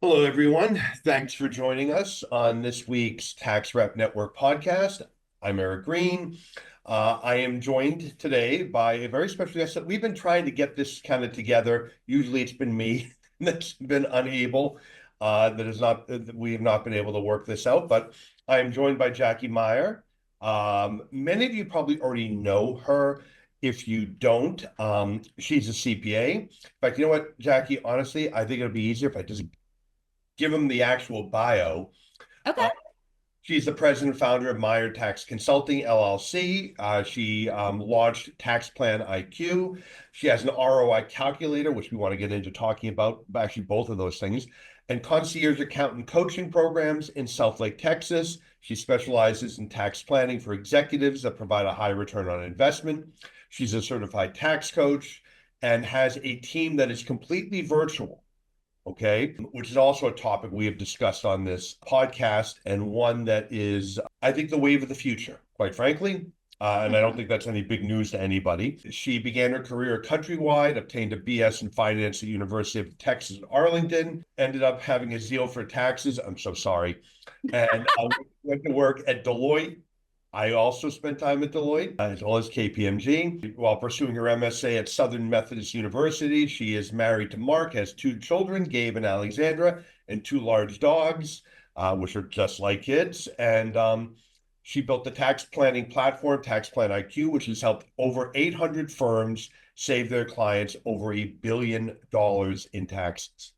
Hello, everyone. Thanks for joining us on this week's Tax Rep Network podcast. I'm Eric Green. I am joined today by a very special guest that we've been trying to get this kind of together. Usually it's been me that's been unable, we have not been able to work this out, but I am joined by Jackie Meyer. Many of you probably already know her. If you don't, she's a CPA. In fact, you know what, Jackie, honestly, I think it'll be easier if I just give them the actual bio. Okay. Uh, she's the president and founder of Meyer Tax Consulting LLC. She launched Tax Plan IQ. She has an ROI calculator, which we want to get into talking about, actually both of those things, and concierge accountant coaching programs in South Lake, Texas. She specializes in tax planning for executives that provide a high return on investment. She's a certified tax coach and has a team that is completely virtual. Okay, which is also a topic we have discussed on this podcast, and one that is, I think, the wave of the future, quite frankly. And I don't think that's any big news to anybody. She began her career countrywide, obtained a BS in finance at the University of Texas at Arlington, ended up having a zeal for taxes. I'm so sorry. And went to work at Deloitte. I also spent time at Deloitte, as well as KPMG. While pursuing her MSA at Southern Methodist University, she is married to Mark, has two children, Gabe and Alexandra, and two large dogs, which are just like kids. And she built the tax planning platform, Tax Plan IQ, which has helped over 800 firms save their clients over $1 billion in taxes.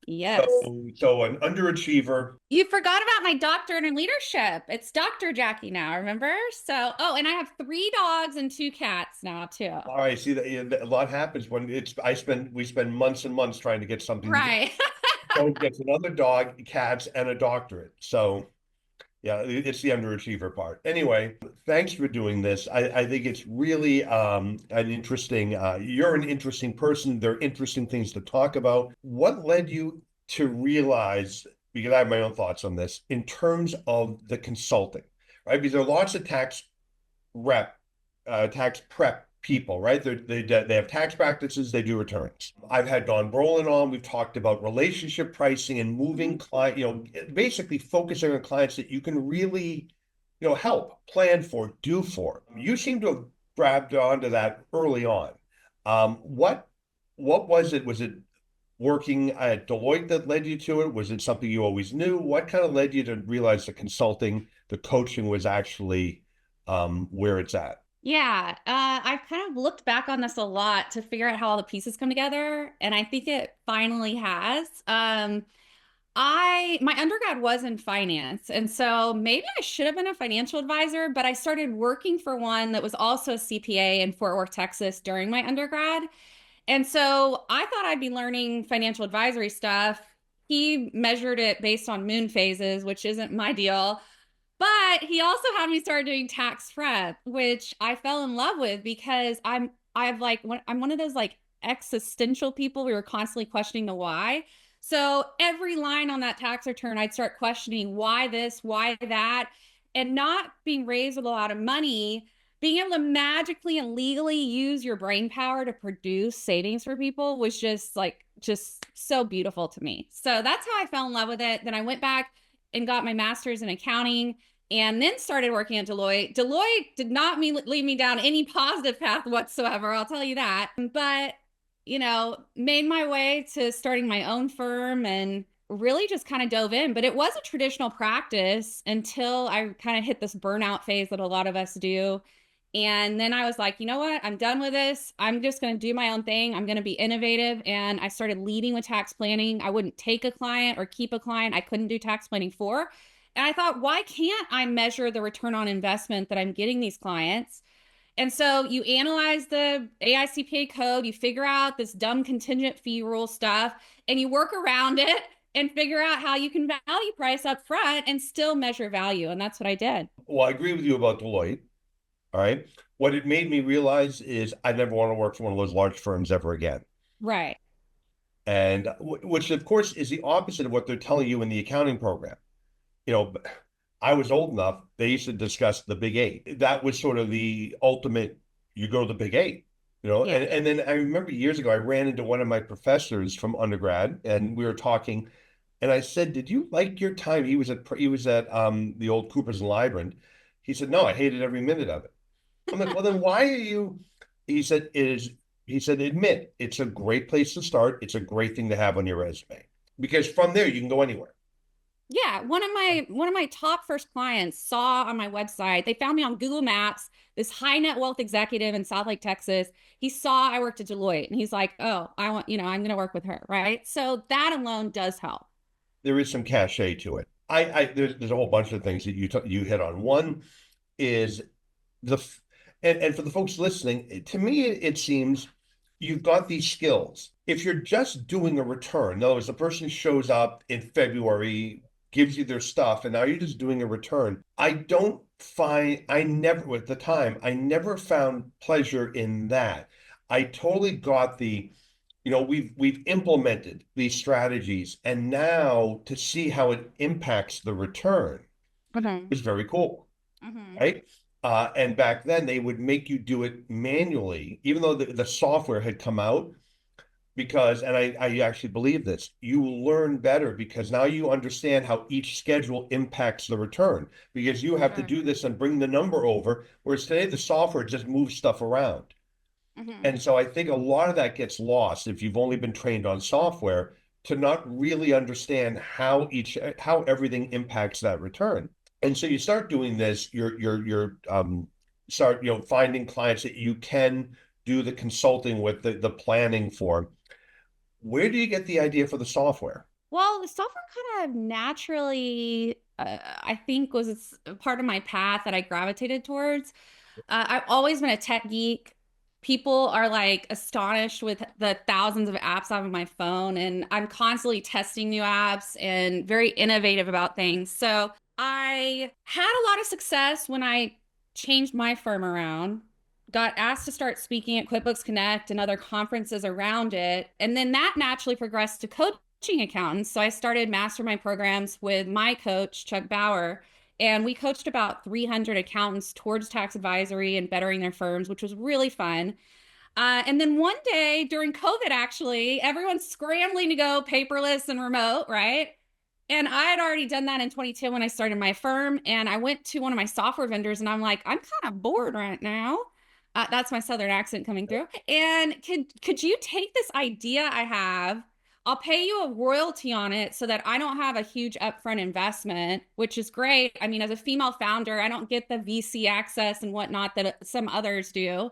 Yes. So an underachiever. You forgot about my doctorate in leadership. It's Dr. Jackie now, remember? And I have three dogs and two cats now too. All right, see that a lot happens when we spend months and months trying to get something together. Right. So gets another dog, cats, and a doctorate. So yeah, it's the underachiever part. Anyway, thanks for doing this. I think it's really an interesting. You're an interesting person. There are interesting things to talk about. What led you to realize? Because I have my own thoughts on this in terms of the consulting, right? Because there are lots of tax prep people, right? They have tax practices, they do returns. I've had Don Brolin on. We've talked about relationship pricing and moving client, basically focusing on clients that you can really, help, plan for, do for. You seem to have grabbed onto that early on. What was it? Was it working at Deloitte that led you to it? Was it something you always knew? What kind of led you to realize the consulting, the coaching was actually where it's at? Yeah, I've kind of looked back on this a lot to figure out how all the pieces come together, and I think it finally has. My undergrad was in finance, and so maybe I should have been a financial advisor, but I started working for one that was also a CPA in Fort Worth, Texas during my undergrad. And so I thought I'd be learning financial advisory stuff. He measured it based on moon phases, which isn't my deal. But he also had me start doing tax prep, which I fell in love with because I'm one of those like existential people. We were constantly questioning the why. So every line on that tax return, I'd start questioning why this, why that, and not being raised with a lot of money, being able to magically and legally use your brain power to produce savings for people was just so beautiful to me. So that's how I fell in love with it. Then I went back and got my master's in accounting and then started working at Deloitte. Deloitte did not lead me down any positive path whatsoever, I'll tell you that. But, made my way to starting my own firm and really just kind of dove in. But it was a traditional practice until I kind of hit this burnout phase that a lot of us do. And then I was like, you know what? I'm done with this. I'm just going to do my own thing. I'm going to be innovative. And I started leading with tax planning. I wouldn't take a client or keep a client I couldn't do tax planning for. And I thought, why can't I measure the return on investment that I'm getting these clients? And so you analyze the AICPA code, you figure out this dumb contingent fee rule stuff, and you work around it and figure out how you can value price up front and still measure value. And that's what I did. Well, I agree with you about Deloitte. All right. What it made me realize is I never want to work for one of those large firms ever again. Right. And which, of course, is the opposite of what they're telling you in the accounting program. You know, I was old enough, they used to discuss the big eight. That was sort of the ultimate, you go to the big eight, Yeah. and then I remember years ago, I ran into one of my professors from undergrad and we were talking. And I said, "Did you like your time?" He was at the old Cooper's and Lybrand. He said, "No, I hated every minute of it." I'm like, "Well, then why are you?" He said, "It is." He said, "Admit it's a great place to start. It's a great thing to have on your resume because from there you can go anywhere." Yeah, one of my top first clients saw on my website. They found me on Google Maps, this high net wealth executive in South Lake, Texas. He saw I worked at Deloitte and he's like, "Oh, I'm going to work with her." Right? So that alone does help. There is some cachet to it. There's a whole bunch of things that you hit on. One is the and for the folks listening, to me it seems you've got these skills. If you're just doing a return, in other words, the person shows up in February, gives you their stuff, and now you're just doing a return. I never, at the time, I never found pleasure in that. I totally got we've implemented these strategies, and now to see how it impacts the return Okay. is very cool, Hmm. right? And back then they would make you do it manually, even though the software had come out. Because, and I actually believe this, you will learn better because now you understand how each schedule impacts the return. Because you have to Sure. do this and bring the number over, whereas today the software just moves stuff around. Hmm. And so I think a lot of that gets lost if you've only been trained on software to not really understand how everything impacts that return. And so you start doing this, you're start finding clients that you can do the consulting with, the planning for. Where do you get the idea for the software? Well, the software kind of naturally, I think, was a part of my path that I gravitated towards. I've always been a tech geek. People are like astonished with the thousands of apps on my phone, and I'm constantly testing new apps and very innovative about things. So I had a lot of success when I changed my firm around, got asked to start speaking at QuickBooks Connect and other conferences around it. And then that naturally progressed to coaching accountants. So I started mastermind programs with my coach, Chuck Bauer, and we coached about 300 accountants towards tax advisory and bettering their firms, which was really fun. And then one day during COVID, actually, everyone's scrambling to go paperless and remote, right? And I had already done that in 2010 when I started my firm. And I went to one of my software vendors and I'm like, I'm kind of bored right now. That's my southern accent coming through. And could you take this idea I have? I'll pay you a royalty on it so that I don't have a huge upfront investment, which is great. I mean, as a female founder, I don't get the VC access and whatnot that some others do.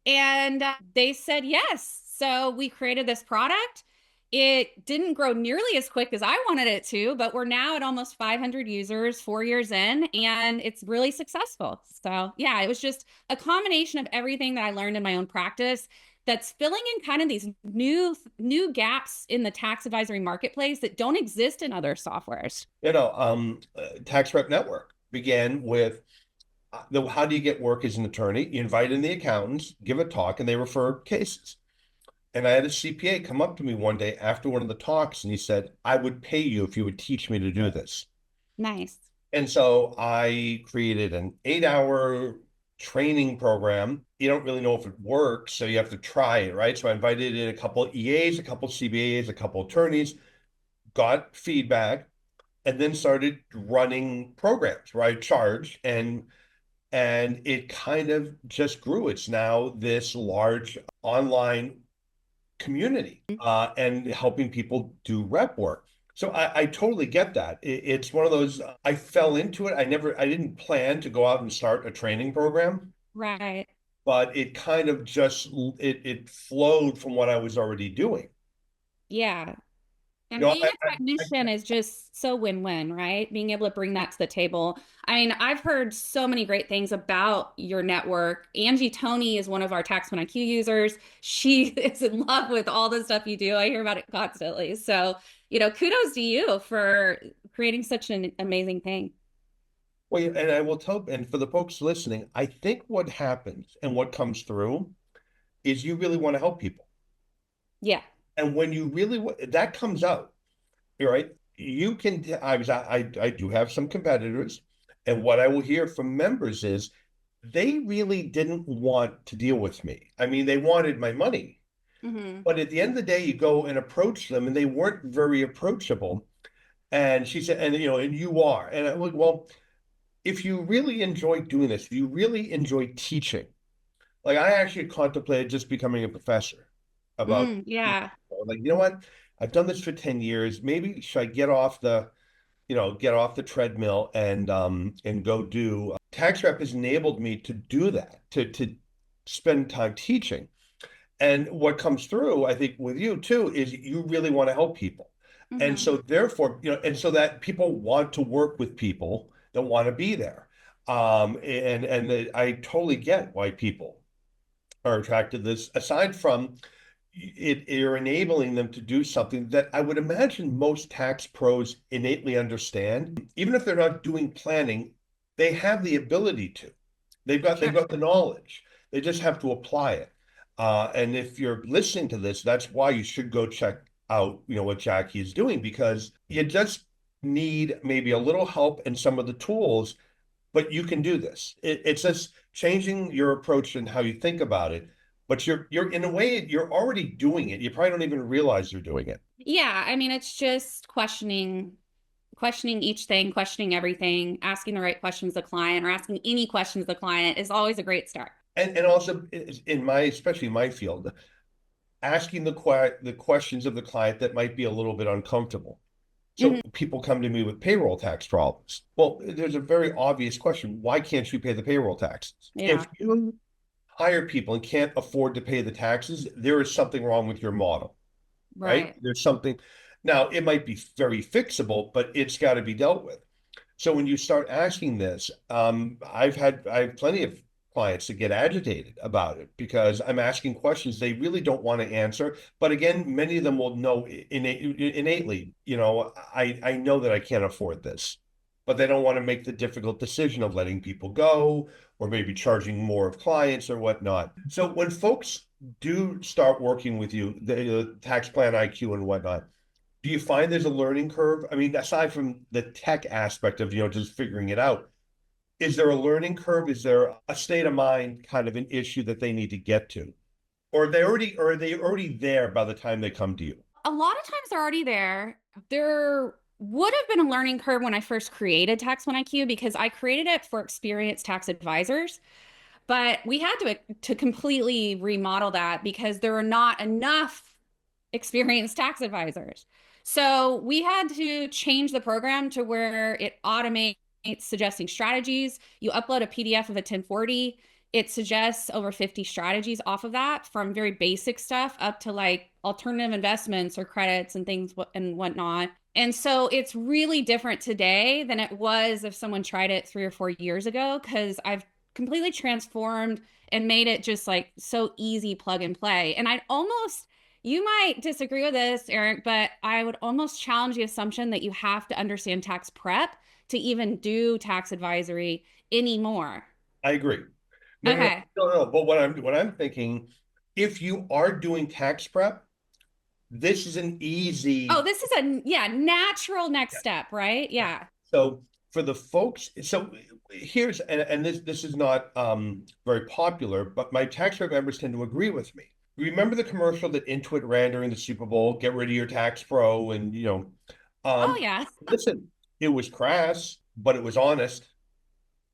And they said yes. So we created this product. It didn't grow nearly as quick as I wanted it to, but we're now at almost 500 users 4 years in, and it's really successful. So, yeah, it was just a combination of everything that I learned in my own practice that's filling in kind of these new gaps in the tax advisory marketplace that don't exist in other softwares. Tax Rep Network began with how do you get work as an attorney? You invite in the accountants, give a talk, and they refer cases. And I had a CPA come up to me one day after one of the talks, and he said, "I would pay you if you would teach me to do this." Nice. And so I created an 8-hour training program. You don't really know if it works, so you have to try it, right? So I invited in a couple of EAs, a couple of CBAs, a couple of attorneys, got feedback, and then started running programs where I charged, and it kind of just grew. It's now this large online community and helping people do rep work. So I totally get that. It's one of those, I fell into it. I didn't plan to go out and start a training program, Right. but it kind of just, it flowed from what I was already doing. Yeah. You And know, being a technician is just so win-win, right? Being able to bring that to the table. I mean, I've heard so many great things about your network. Angie Tony is one of our TaxMan IQ users. She is in love with all the stuff you do. I hear about it constantly. So, kudos to you for creating such an amazing thing. well, and I will tell, and for the folks listening, I think what happens and what comes through is you really want to help people. Yeah. And when you really, that comes out. You're right. You can, I do have some competitors, and what I will hear from members is they really didn't want to deal with me. I mean, they wanted my money, Hmm. but at the end of the day, you go and approach them, and they weren't very approachable. And she said, and and you are. And I went, well, if you really enjoy doing this, if you really enjoy teaching, like I actually contemplated just becoming a professor about, Yeah. like, what? I've done this for 10 years. Maybe should I get off the treadmill and go do tax rep has enabled me to do that, to spend time teaching. And what comes through, I think, with you too, is you really want to help people. And Hmm. so therefore, and so that people want to work with people that want to be there. And I totally get why people are attracted to this, aside from you're enabling them to do something that I would imagine most tax pros innately understand. Even if they're not doing planning, they have the ability to. They've Sure. got the knowledge. They just have to apply it. And if you're listening to this, that's why you should go check out, what Jackie is doing, because you just need maybe a little help in some of the tools, but you can do this. It's just changing your approach and how you think about it. But you're in a way you're already doing it. You probably don't even realize you're doing it. Yeah, I mean, it's just questioning each thing, questioning everything, asking the right questions to the client or asking any questions to the client is always a great start. And also in my, especially in my field, asking the questions of the client that might be a little bit uncomfortable. So Hmm. people come to me with payroll tax problems. Well, there's a very obvious question. Why can't you pay the payroll taxes? If Yeah, you hire people and can't afford to pay the taxes, there is something wrong with your model, right? right. There's something. Now, it might be very fixable, but it's got to be dealt with. So when you start asking this, I have plenty of clients that get agitated about it because I'm asking questions they really don't want to answer. But again, many of them will know innately, I know that I can't afford this, but they don't want to make the difficult decision of letting people go or maybe charging more of clients or whatnot. So when folks do start working with you, the tax plan IQ and whatnot, do you find there's a learning curve? I mean, aside from the tech aspect of, just figuring it out, is there a learning curve? Is there a state of mind kind of an issue that they need to get to? Or are they already there by the time they come to you? A lot of times they're already there. There would have been a learning curve when I first created Tax One IQ because I created it for experienced tax advisors. But we had to completely remodel that because there are not enough experienced tax advisors. So we had to change the program to where it automates suggesting strategies. You upload a PDF of a 1040. It suggests over 50 strategies off of that, from very basic stuff up to like alternative investments or credits and things and whatnot. And so it's really different today than it was if someone tried it 3 or 4 years ago, because I've completely transformed and made it just like so easy plug and play. And you might disagree with this, Eric, but I would almost challenge the assumption that you have to understand tax prep to even do tax advisory anymore. I agree. No, no, no, Okay. no, no. But what I'm thinking, if you are doing tax prep, this is an Oh, easy. this is a yeah, natural next Yeah, step, right? yeah. Yeah. So for the folks, so here's and this is not very popular, but my tax prep members tend to agree with me. Remember the commercial that Intuit ran during the Super Bowl? Get rid of your tax pro, and Oh um, yeah. listen, it was crass, but it was honest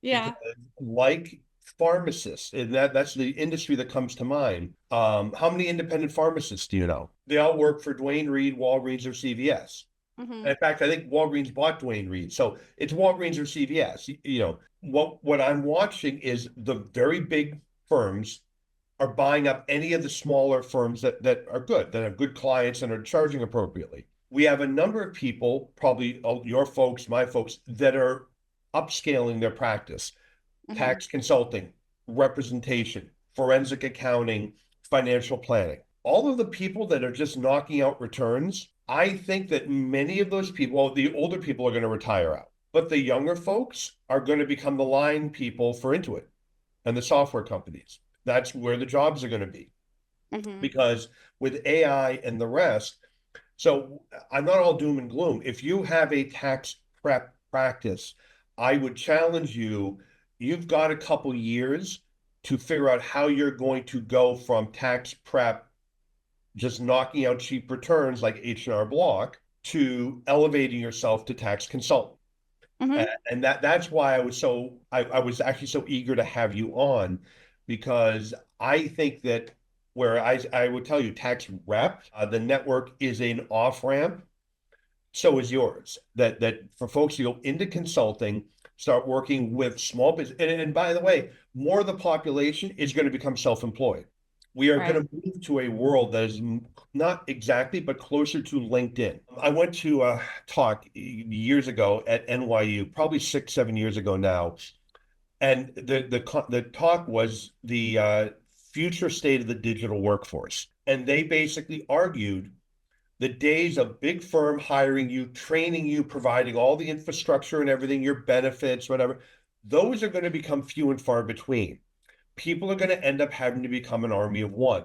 because, Yeah. like pharmacists, and that's the industry that comes to mind. How many independent pharmacists do you know? They all work for Dwayne Reed, Walgreens, or CVS. Hmm. And in fact, I think Walgreens bought Dwayne Reed, so it's Walgreens or CVS. What I'm watching is the very big firms are buying up any of the smaller firms that are good, that have good clients and are charging appropriately. We have a number of people, probably your folks, my folks, that are upscaling their practice: Hmm. tax consulting, representation, forensic accounting, financial planning. All of the people that are just knocking out returns, I think that many of those people, well, the older people are going to retire out, but the younger folks are going to become the line people for Intuit and the software companies. That's where the jobs are going to be, Hmm. because with AI and the rest, so I'm not all doom and gloom. If you have a tax prep practice, I would challenge you. You've got a couple years to figure out how you're going to go from tax prep, just knocking out cheap returns like H&R Block, to elevating yourself to tax consultant. Hmm. And that's why I was actually so eager to have you on, because I think that where I would tell you tax rep, the network is an off ramp, so is yours. That for folks to go into consulting, start working with small business. And by the way, more of the population is going to become self-employed. We are Right. going to move to a world that is not exactly, but closer to LinkedIn. I went to a talk years ago at NYU, probably 6, 7 years ago now, and the talk was the future state of the digital workforce, and they basically argued the days of big firm hiring you, training you, providing all the infrastructure and everything, your benefits, whatever, those are going to become few and far between. People are going to end up having to become an army of one.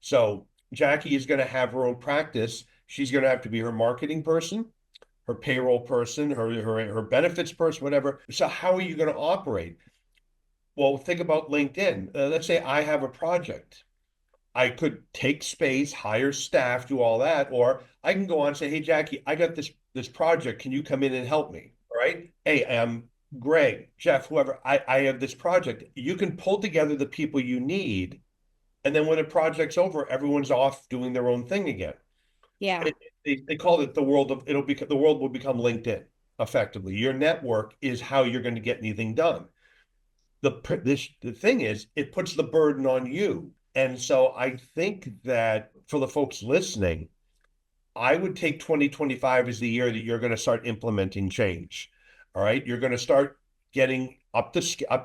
So Jackie is going to have her own practice. She's going to have to be her marketing person, her payroll person, her benefits person, whatever. So how are you going to operate? Well, think about LinkedIn. Let's say I have a project. I could take space, hire staff, do all that, or I can go on and say, "Hey, Jackie, I got this project. Can you come in and help me?" All right? Hey, Greg, Jeff, whoever. I have this project. You can pull together the people you need, and then when the project's over, everyone's off doing their own thing again. Yeah. It, they call it the world of it'll be the world will become LinkedIn effectively. Your network is how you're going to get anything done. The thing is, it puts the burden on you. And so I think that for the folks listening, I would take 2025 as the year that you're going to start implementing change. All right. You're going to start getting up to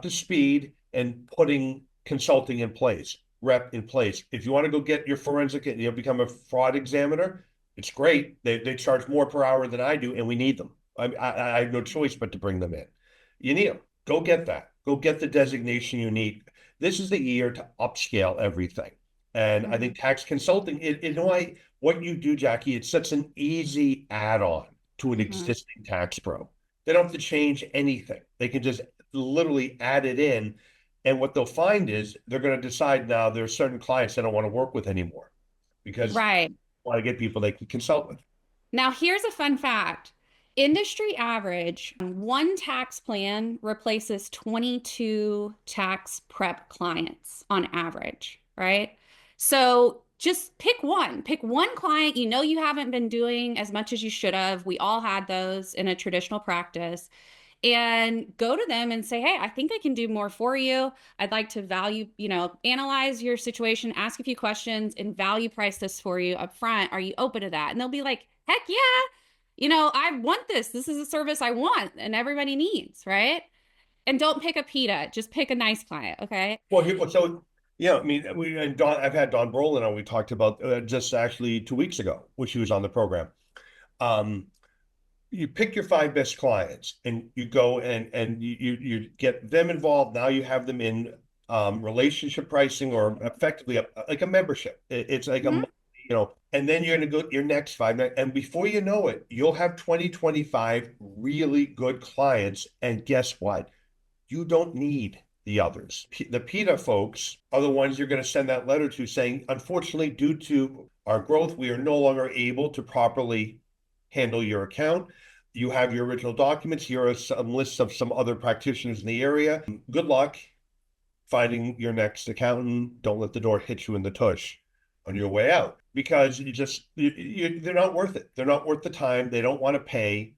speed and putting consulting in place, rep in place. If you want to go get your forensic, become a fraud examiner, it's great. They charge more per hour than I do, and we need them. I have no choice but to bring them in. You need them. Go get that. Go get the designation you need. This is the year to upscale everything. And I think Mhm. tax consulting, what you do, Jackie, it's such an easy add-on to an Mhm. existing tax pro. They don't have to change anything. They can just literally add it in. And what they'll find is they're going to decide now there are certain clients they don't want to work with anymore because they Right. want to get people they can consult with. Now, here's a fun fact. Industry average, one tax plan replaces 22 tax prep clients on average, right? So just pick one client you know you haven't been doing as much as you should have. We all had those in a traditional practice, and go to them and say, "Hey, I think I can do more for you. I'd like to analyze your situation, ask a few questions, and value price this for you up front. Are you open to that?" And they'll be like, "Heck yeah. I want this. This is a service I want and everybody needs, right?" And don't pick a PETA, just pick a nice client, okay? So yeah, I mean, I've had Don Brolin on. We talked about just actually 2 weeks ago, when she was on the program. Um, you pick your five best clients and you go and you get them involved. Now you have them in relationship pricing, or effectively like a membership. It's like Mhm. and then you're going to go your next five, and before you know it, you'll have 2025 really good clients. And guess what? You don't need the others. The PETA folks are the ones you're going to send that letter to saying, unfortunately, due to our growth, we are no longer able to properly handle your account. You have your original documents. Here are some lists of some other practitioners in the area. Good luck finding your next accountant. Don't let the door hit you in the tush on your way out, because they're not worth it. They're not worth the time. They don't want to pay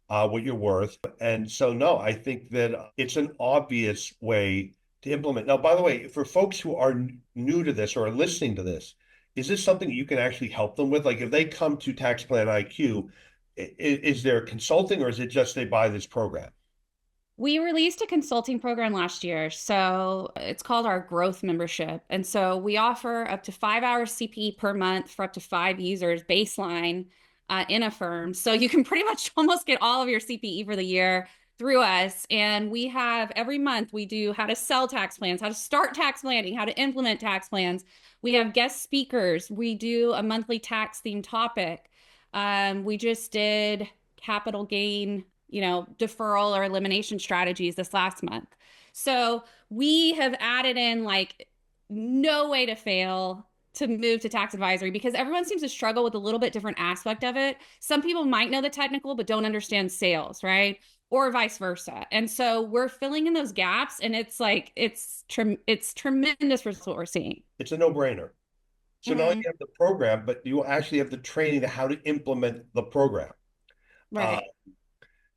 what you're worth. And so, no, I think that it's an obvious way to implement. Now, by the way, for folks who are new to this or are listening to this, is this something you can actually help them with? Like if they come to Tax Plan IQ, is there consulting, or is it just they buy this program? We released a consulting program last year. So it's called our growth membership. And so we offer up to 5 hours CPE per month for up to 5 users baseline in a firm. So you can pretty much almost get all of your CPE for the year through us. And we have every month we do how to sell tax plans, how to start tax planning, how to implement tax plans. We have guest speakers. We do a monthly tax themed topic. We just did capital gain, deferral or elimination strategies this last month. So we have added in like no way to fail to move to tax advisory because everyone seems to struggle with a little bit different aspect of it. Some people might know the technical but don't understand sales, right? Or vice versa. And so we're filling in those gaps, and it's like it's tremendous for what we're seeing. It's a no-brainer. So not only Mm-hmm. you have the program, but you actually have the training to how to implement the program. Uh, Right.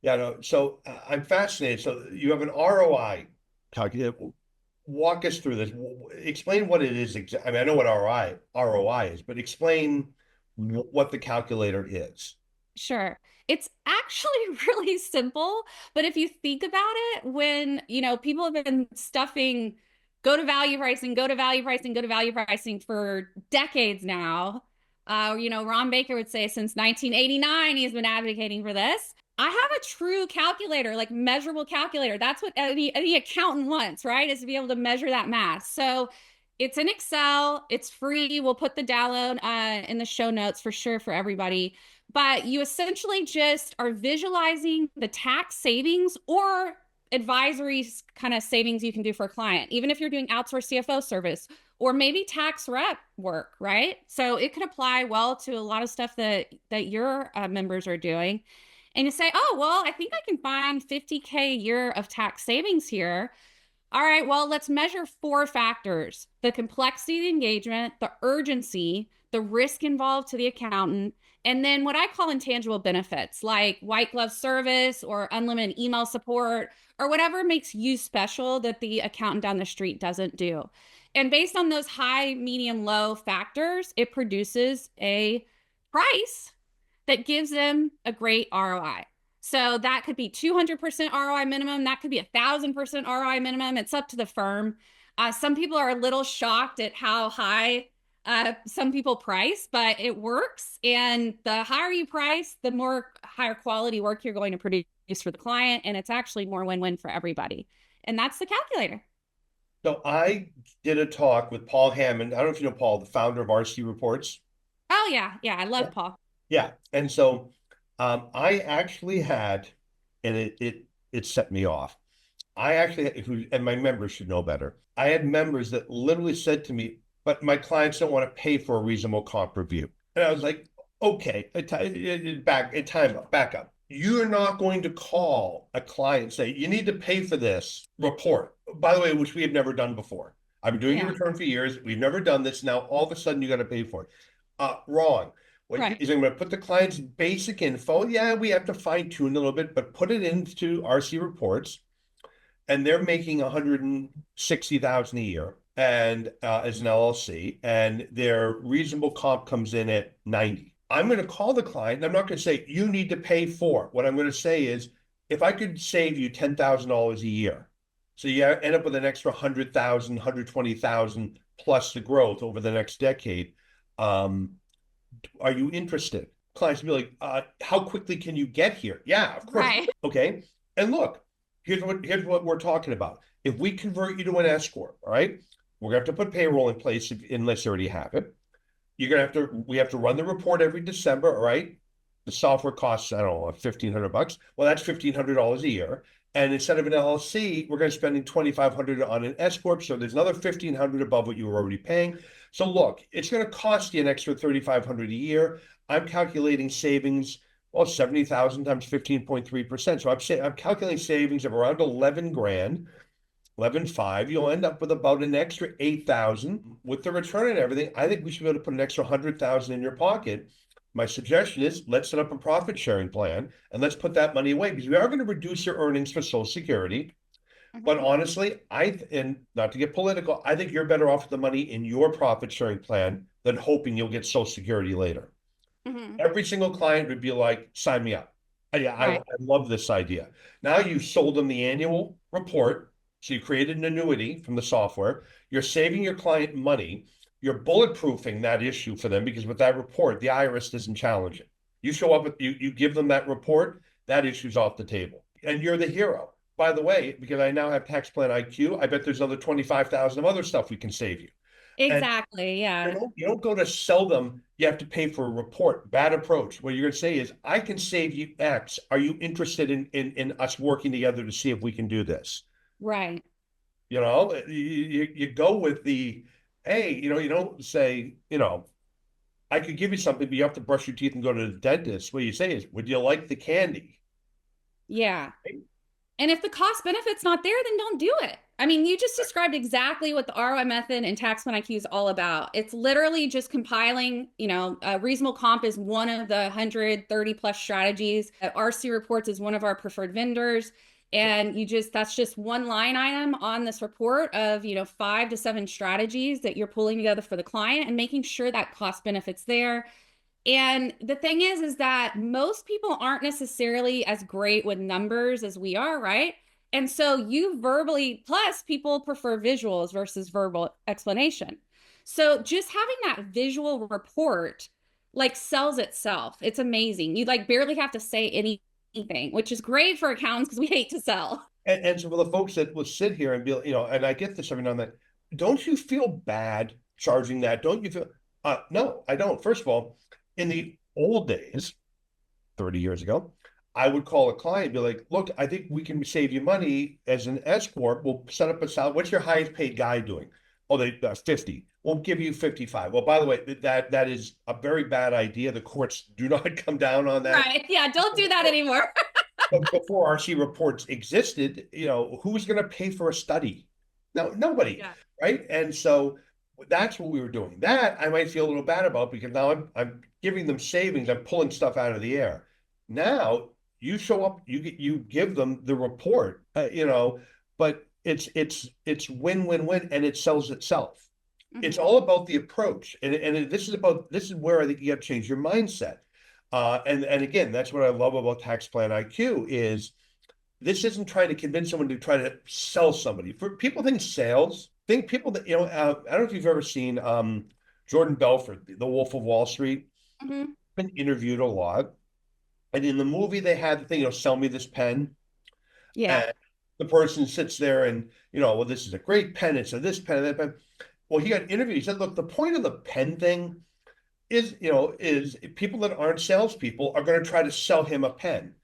yeah, no, so I'm fascinated. So you have an ROI calculator. Walk us through this. Explain what it is. I mean, I know what ROI is, but explain what the calculator is. Sure. It's actually really simple, but if you think about it, when, people have been stuffing go to value pricing, go to value pricing, go to value pricing for decades now. Ron Baker would say since 1989, he's been advocating for this. I have a true calculator, like measurable calculator. That's what any accountant wants, right? Is to be able to measure that math. So it's in Excel. It's free. We'll put the download in the show notes for sure for everybody, but you essentially just are visualizing the tax savings or advisory kind of savings you can do for a client, even if you're doing outsourced CFO service or maybe tax rep work, right? So it could apply well to a lot of stuff that your members are doing. And you say, oh, well, I think I can find 50K a year of tax savings here. All right, well, let's measure four factors: the complexity of the engagement, the urgency, the risk involved to the accountant, and then what I call intangible benefits like white glove service or unlimited email support or whatever makes you special that the accountant down the street doesn't do. And based on those high, medium, low factors, it produces a price that gives them a great ROI. So that could be 200% ROI minimum. That could be 1,000% ROI minimum. It's up to the firm. Some people are a little shocked at how high some people price, but it works. And the higher you price, the more higher quality work you're going to produce for the client. And it's actually more win-win for everybody. And that's the calculator. So I did a talk with Paul Hammond. I don't know if you know Paul, the founder of RC Reports. Oh, yeah. Yeah. I Yeah. love Paul. Yeah. And so I actually had, and it set me off. I actually, and my members should know better. I had members that literally said to me, but my clients don't want to pay for a reasonable comp review. And I was like, okay, back up. You're not going to call a client and say, you need to pay for this report, by the way, which we have never done before. I've been doing your Yeah. return for years. We've never done this. Now, all of a sudden, you got to pay for it. Wrong. What Right. is I'm going to put the client's basic info. Yeah, we have to fine tune a little bit, but put it into RC reports, and they're making 160,000 a year and as an LLC, and their reasonable comp comes in at 90. I'm going to call the client, and I'm not going to say you need to pay for. What I'm going to say is, if I could save you $10,000 a year, so you end up with an extra 100,000, 120,000 plus the growth over the next decade. Are you interested? Clients will be like, how quickly can you get here? Yeah, of course. Right. Okay. And look, here's what we're talking about. If we convert you to an S corp, all right, we're gonna have to put payroll in place unless you already have it. We have to run the report every December, all right? The software costs, I don't know, $1,500. Well, that's $1,500 a year. And instead of an LLC, we're going to spend $2,500 on an S corp. So there's another $1,500 above what you were already paying. So look, it's going to cost you an extra $3,500 a year. I'm calculating savings, well, 70,000 times 15.3%. So I'm calculating savings of around 11 grand. 11.5, you'll end up with about an extra 8,000 with the return and everything. I think we should be able to put an extra 100,000 in your pocket. My suggestion is let's set up a profit sharing plan and let's put that money away because we are going to reduce your earnings for Social Security. But Mhm. honestly, and not to get political, I think you're better off with the money in your profit sharing plan than hoping you'll get Social Security later. Mhm. Every single client would be like, sign me up. I Right. love this idea. Now you've sold them the annual report. So you created an annuity from the software. You're saving your client money. You're bulletproofing that issue for them because with that report, the IRS doesn't challenge it. You show up with you give them that report, that issue's off the table. And you're the hero. By the way, because I now have tax plan IQ, I bet there's another 25,000 of other stuff we can save you. And Exactly. Yeah. you don't go to sell them, you have to pay for a report. Bad approach. What you're going to say is, I can save you X. Are you interested in us working together to see if we can do this? Right. You know, you go with the hey, you don't say, I could give you something, but you have to brush your teeth and go to the dentist. What you say is, would you like the candy? Yeah. And if the cost benefit's not there, then don't do it. I mean, you just described exactly what the ROI method and tax plan IQ is all about. It's literally just compiling, reasonable comp is one of the 130 plus strategies. RC Reports is one of our preferred vendors. And that's just one line item on this report of, 5 to 7 strategies that you're pulling together for the client and making sure that cost benefits there. And the thing is that most people aren't necessarily as great with numbers as we are, right? And so you verbally, plus people prefer visuals versus verbal explanation. So just having that visual report like sells itself. It's amazing. You like barely have to say anything, which is great for accountants because we hate to sell. And so for the folks that will sit here and be, and I get this every now and then, don't you feel bad charging that? Don't you feel, no, I don't. First of all, in the old days, 30 years ago, I would call a client and be like, look, I think we can save you money as an S Corp. We'll set up a salary. What's your highest paid guy doing? Oh, they 50. We'll give you 55. Well, by the way, that is a very bad idea. The courts do not come down on that. Right. Yeah. Don't do that anymore. But before RC reports existed, who was going to pay for a study? No, nobody, Yeah. right? And so that's what we were doing. That I might feel a little bad about because now I'm giving them savings. I'm pulling stuff out of the air. Now you show up, you give them the report, but it's win-win-win, and it sells itself. It's Mm-hmm. all about the approach, and this is where I think you got to change your mindset. And again, that's what I love about Tax Plan IQ is this isn't trying to convince someone to try to sell somebody. For people think sales, think people that I don't know if you've ever seen Jordan Belfort, The Wolf of Wall Street, Mm-hmm. been interviewed a lot, and in the movie they had the thing, sell me this pen, Yeah. and the person sits there and well, this is a great pen. It's a this pen and that pen. Well, he got interviewed. He said, look, the point of the pen thing is people that aren't salespeople are going to try to sell him a pen.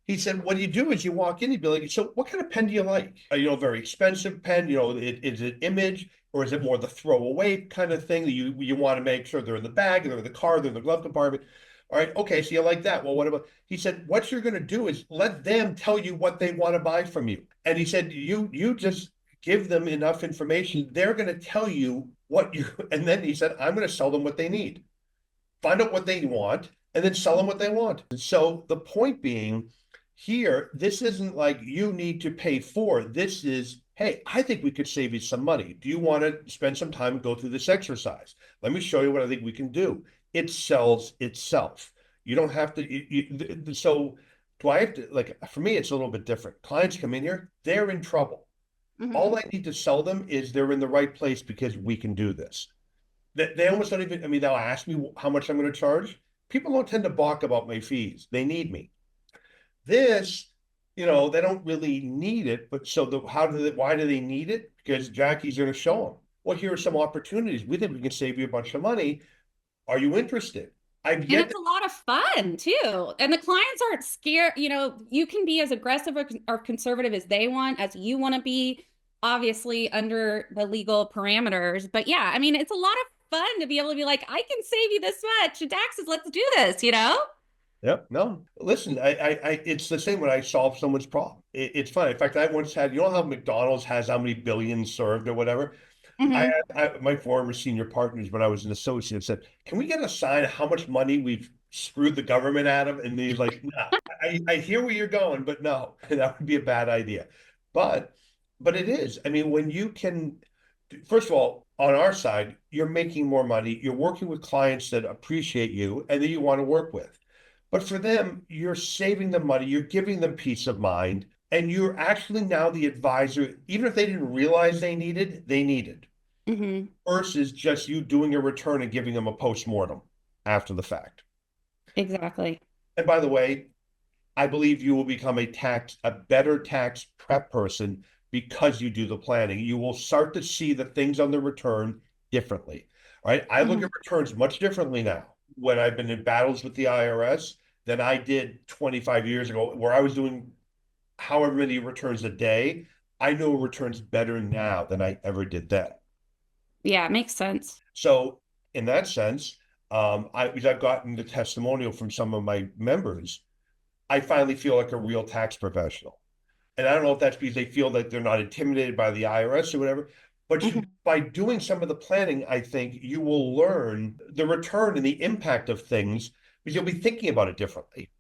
He said, what you do is you walk in, you'd be like, so what kind of pen do you like? A very expensive pen, is it image or is it more the throwaway kind of thing that you want to make sure they're in the bag, they're in the car, they're in the glove compartment. All right, okay, so you like that. Well, what about, he said, what you're going to do is let them tell you what they want to buy from you. And he said, you just give them enough information, they're going to tell you what you, and then he said, I'm going to sell them what they need, find out what they want, and then sell them what they want. So the point being here, this isn't like you need to pay for. This is, hey, I think we could save you some money. Do you want to spend some time and go through this exercise? Let me show you what I think we can do. It sells itself. You don't have to. So do I have to, like, for me, it's a little bit different. Clients come in here, they're in trouble. Mm-hmm. All I need to sell them is they're in the right place because we can do this. They almost don't even, I mean, they'll ask me how much I'm going to charge. People don't tend to balk about my fees. They need me. This, they don't really need it, but so why do they need it? Because Jackie's going to show them. Well, here are some opportunities. We think we can save you a bunch of money. Are you interested? I've And yet it's a lot of fun too. And the clients aren't scared. You can be as aggressive or conservative as they want, as you want to be, obviously under the legal parameters. But yeah, I mean, it's a lot of fun to be able to be like, I can save you this much in taxes. Let's do this. Yep. No, listen, it's the same when I solve someone's problem. It's fun. In fact, I once had, how McDonald's has how many billions served or whatever. Mm-hmm. My former senior partners, when I was an associate, said, "Can we get a sign of how much money we've screwed the government out of?" And he's like, "No, I hear where you're going, but no, that would be a bad idea." But, but it is. I mean, when you can, first of all, on our side, you're making more money. You're working with clients that appreciate you and that you want to work with. But for them, you're saving them money. You're giving them peace of mind. And you're actually now the advisor, even if they didn't realize they needed Mm-hmm. versus just you doing a return and giving them a postmortem after the fact. Exactly. And by the way, I believe you will become a better tax prep person because you do the planning. You will start to see the things on the return differently, right? I look Mm-hmm. at returns much differently now when I've been in battles with the IRS than I did 25 years ago, where I was doing however many returns a day. I know returns better now than I ever did then. Yeah, it makes sense. So in that sense, because I've gotten the testimonial from some of my members, I finally feel like a real tax professional. And I don't know if that's because they feel that they're not intimidated by the IRS or whatever, but Mhm. by doing some of the planning, I think you will learn the return and the impact of things because you'll be thinking about it differently.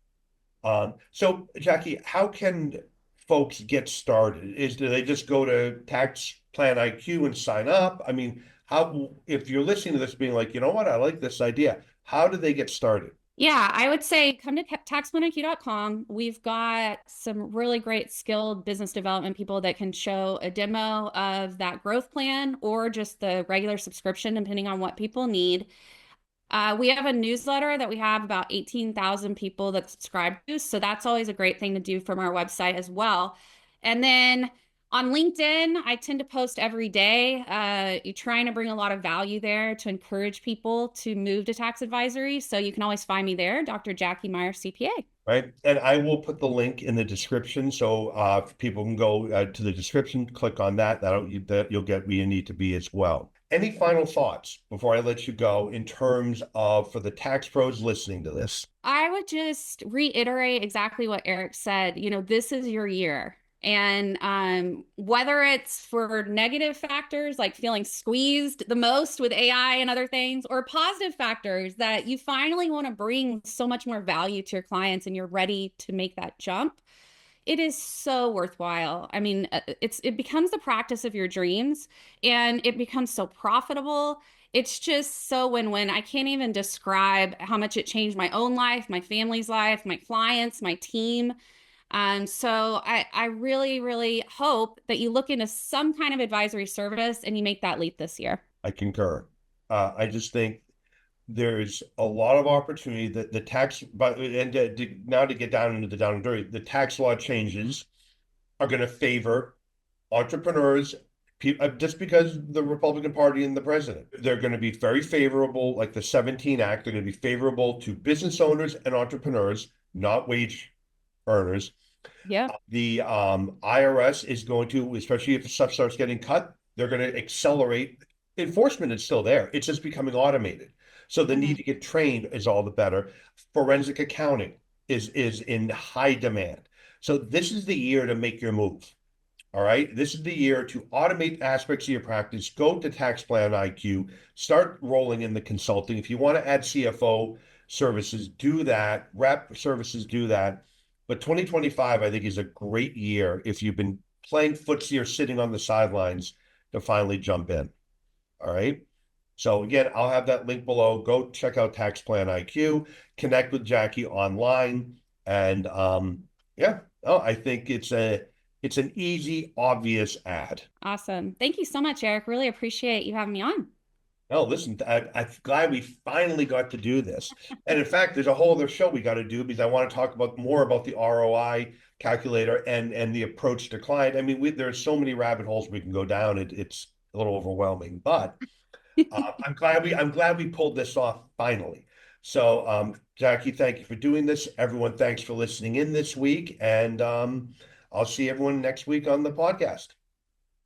So Jackie, how can folks get started? Do they just go to Tax Plan IQ and sign up? I mean, how if you're listening to this being like, you know what, I like this idea, how do they get started? Yeah, I would say come to taxplaniq.com. We've got some really great skilled business development people that can show a demo of that growth plan or just the regular subscription, depending on what people need. We have a newsletter that we have about 18,000 people that subscribe to. So that's always a great thing to do from our website as well. And then on LinkedIn, I tend to post every day. You're trying to bring a lot of value there to encourage people to move to tax advisory. So you can always find me there, Dr. Jackie Meyer, CPA. Right? And I will put the link in the description so people can go to the description, click on that. That you'll get where you need to be as well. Any final thoughts before I let you go in terms of for the tax pros listening to this? I would just reiterate exactly what Eric said. This is your year. And whether it's for negative factors like feeling squeezed the most with AI and other things, or positive factors that you finally want to bring so much more value to your clients and you're ready to make that jump, it is so worthwhile. I mean, it becomes the practice of your dreams and it becomes so profitable. It's just so win-win. I can't even describe how much it changed my own life, my family's life, my clients, my team. So I really, really hope that you look into some kind of advisory service and you make that leap this year. I concur. I just think there's a lot of opportunity that the tax, but now to get down into the down and dirty, the tax law changes are going to favor entrepreneurs, just because the Republican Party and the president, they're going to be very favorable, like the 17 Act, they're going to be favorable to business owners and entrepreneurs, not wage earners. Yeah. The IRS is going to, especially if stuff starts getting cut, they're going to accelerate. Enforcement is still there. It's just becoming automated. So the need Mhm. to get trained is all the better. Forensic accounting is in high demand. So this is the year to make your move. All right. This is the year to automate aspects of your practice. Go to Tax Plan IQ, start rolling in the consulting. If you want to add CFO services, do that. Rep services, do that. But 2025, I think, is a great year if you've been playing footsie or sitting on the sidelines to finally jump in. All right. So again, I'll have that link below. Go check out Tax Plan IQ, connect with Jackie online, and yeah, oh, I think it's an easy, obvious ad. Awesome. Thank you so much, Eric. Really appreciate you having me on. No, listen, I'm glad we finally got to do this. And in fact, there's a whole other show we got to do because I want to talk about more about the ROI calculator and the approach to client. I mean, there's so many rabbit holes we can go down. It's a little overwhelming, but I'm glad we pulled this off finally. So, Jackie, thank you for doing this. Everyone, thanks for listening in this week, and I'll see everyone next week on the podcast.